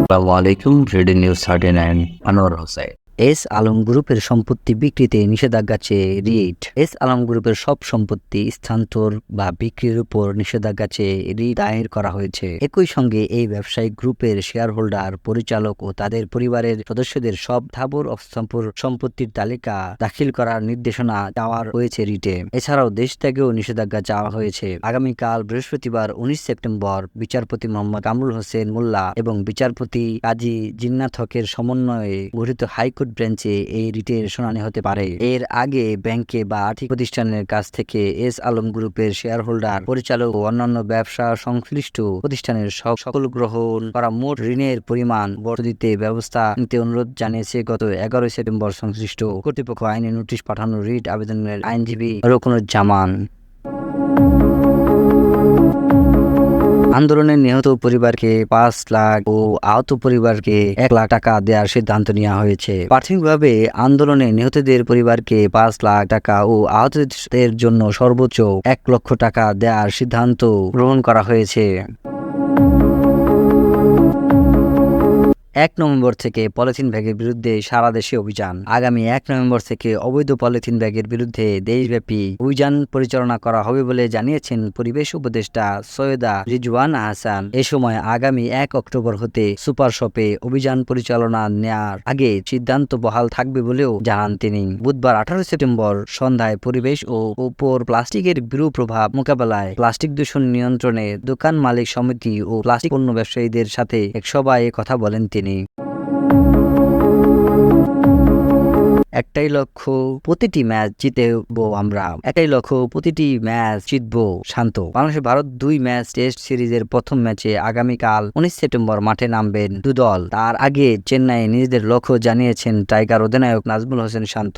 আসসালামু আলাইকুম। Ready news 39 Anwar Hossain. S Alam গ্রুপের সম্পত্তি বিক্রিতে নিষেধাজ্ঞা চেয়ে রিট। এস আলম গ্রুপের সব সম্পত্তি স্থানান্তর বা বিক্রির উপর নিষেধাজ্ঞা চেয়ে রিট দায়ের করা হয়েছে। একই সঙ্গে এই ব্যবসায়িক গ্রুপের শেয়ার হোল্ডার, পরিচালক ও তাদের পরিবারের সদস্যদের সব স্থাবর সম্পত্তির তালিকা দাখিল করার নির্দেশনা দেওয়া হয়েছে রিটে। এছাড়াও দেশ ত্যাগেও নিষেধাজ্ঞা চাওয়া হয়েছে। আগামীকাল বৃহস্পতিবার 19 সেপ্টেম্বর বিচারপতি মোহাম্মদ কামরুল হোসেন মোল্লা এবং বিচারপতি কাজী জিন্নাত হকের সমন্বয়ে গঠিত হাইকোর্ট বেঞ্চে এই রিটের শুনানি হতে পারে। এর আগে ব্যাংকে বা আর্থিক প্রতিষ্ঠানের কাছ থেকে এস আলম গ্রুপের শেয়ার হোল্ডার, পরিচালক ও অন্যান্য ব্যবসা সংশ্লিষ্ট প্রতিষ্ঠানের সকল গ্রহণ করা মোট ঋণের পরিমাণ বর্ধিত দিতে ব্যবস্থা নিতে অনুরোধ জানিয়েছে। গত 11 সেপ্টেম্বর সংশ্লিষ্ট কর্তৃপক্ষ আইনি নোটিশ পাঠানো রিট আবেদনের আইনজীবী রুকনুজ্জামান। আন্দোলনে নিহত পরিবারকে 5 লাখ ও আহত পরিবারকে 1 লাখ টাকা দেওয়ার সিদ্ধান্ত নেওয়া হয়েছে। প্রাথমিকভাবে আন্দোলনে নিহতদের পরিবারকে 5 লাখ টাকা ও আহতদের জন্য সর্বোচ্চ 1 লক্ষ টাকা দেওয়ার সিদ্ধান্ত গ্রহণ করা হয়েছে। 1 নভেম্বর থেকে পলিথিন ব্যাগের বিরুদ্ধে সারা দেশে অভিযান। আগামী 1 নভেম্বর থেকে অবৈধ পলিথিন ব্যাগের বিরুদ্ধে দেশব্যাপী অভিযান পরিচালনা করা হবে বলে জানিয়েছেন পরিবেশ উপদেষ্টা সৈয়দা রিজওয়ানা হাসান। এ সময় আগামী 1 অক্টোবর হতে সুপার শপে অভিযান পরিচালনা নেয়ার আগে সিদ্ধান্ত বহাল থাকবে বলেও জানান তিনি। বুধবার 18 সেপ্টেম্বর সন্ধ্যায় পরিবেশ ও উপর প্লাস্টিকের বিরূপ প্রভাব মোকাবেলায় প্লাস্টিক দূষণ নিয়ন্ত্রণে দোকান মালিক সমিতি ও প্লাস্টিক পণ্য ব্যবসায়ীদের সাথে এক সভায় কথা বলেন তিনি। একটাই লক্ষ্য, প্রতিটি ম্যাচ জিতবো আমরা। একটাই লক্ষ্য, প্রতিটি ম্যাচ জিতবো শান্ত। বাংলাদেশ ভারত 2 ম্যাচ টেস্ট সিরিজের প্রথম ম্যাচে আগামীকাল 19 সেপ্টেম্বর মাঠে নামবেন দুদল। তার আগে চেন্নাইয়ে নিজেদের লক্ষ্য জানিয়েছেন টাইগার অধিনায়ক নাজমুল হোসেন শান্ত।